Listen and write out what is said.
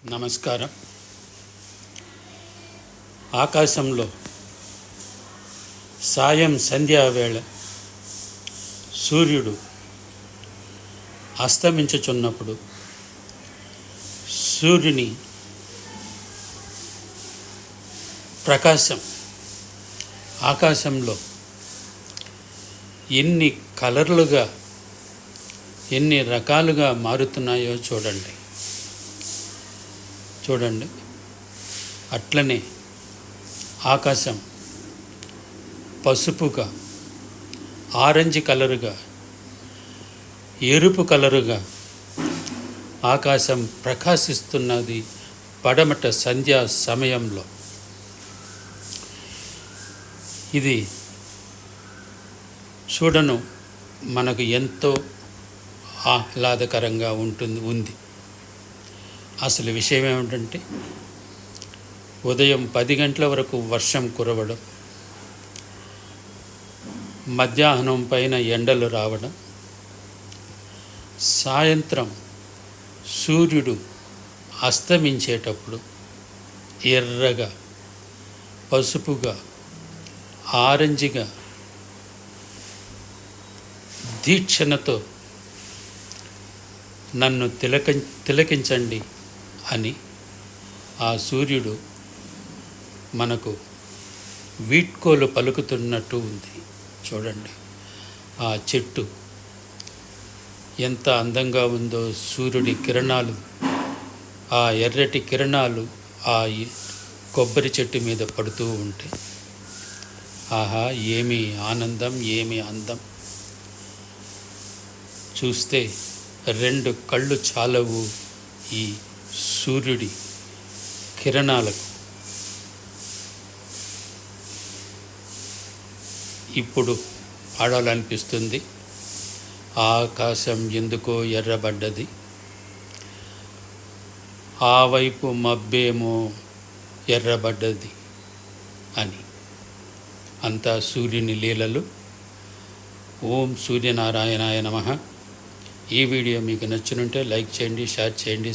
నమస్కారం. ఆకాశంలో సాయం సంధ్యావేళ సూర్యుడు అస్తమించుచున్నప్పుడు సూర్యుని ప్రకాశం ఆకాశంలో ఎన్ని కలర్లుగా ఎన్ని రకాలుగా మారుతున్నాయో చూడండి. అట్లనే ఆకాశం పసుపుగా, ఆరెంజ్ కలరుగా, ఎరుపు కలరుగా ఆకాశం ప్రకాశిస్తున్నది పడమట సంధ్యా సమయంలో. ఇది చూడను మనకు ఎంతో ఆహ్లాదకరంగా ఉంది. అసలు విషయం ఏమిటంటే, ఉదయం 10 గంటల వరకు వర్షం కురవడం, మధ్యాహ్నం పైన ఎండలు రావడం, సాయంత్రం సూర్యుడు అస్తమించేటప్పుడు ఎర్రగా, పసుపుగా, ఆరెంజ్గా దీక్షణతో నన్ను తిలకించండి అని ఆ సూర్యుడు మనకు వీడ్కోలు పలుకుతున్నట్టు ఉంది. చూడండి, ఆ చెట్టు ఎంత అందంగా ఉందో. సూర్యుడి కిరణాలు, ఆ ఎర్రటి కిరణాలు ఆ కొబ్బరి చెట్టు మీద పడుతూ ఉంటే ఆహా, ఏమి ఆనందం, ఏమి అందం. చూస్తే 2 కళ్ళు చాలవు ఈ సూర్యుడి కిరణాలకు. ఇప్పుడు పాడాలనిపిస్తుంది. ఆకాశం ఎందుకో ఎర్రబడ్డది, ఆ వైపు మబ్బేమో ఎర్రబడ్డది అని. అంతా సూర్యుని లీలలు. ఓం సూర్యనారాయణాయ నమః. ఈ వీడియో మీకు నచ్చినుంటే లైక్ చేయండి, షేర్ చేయండి.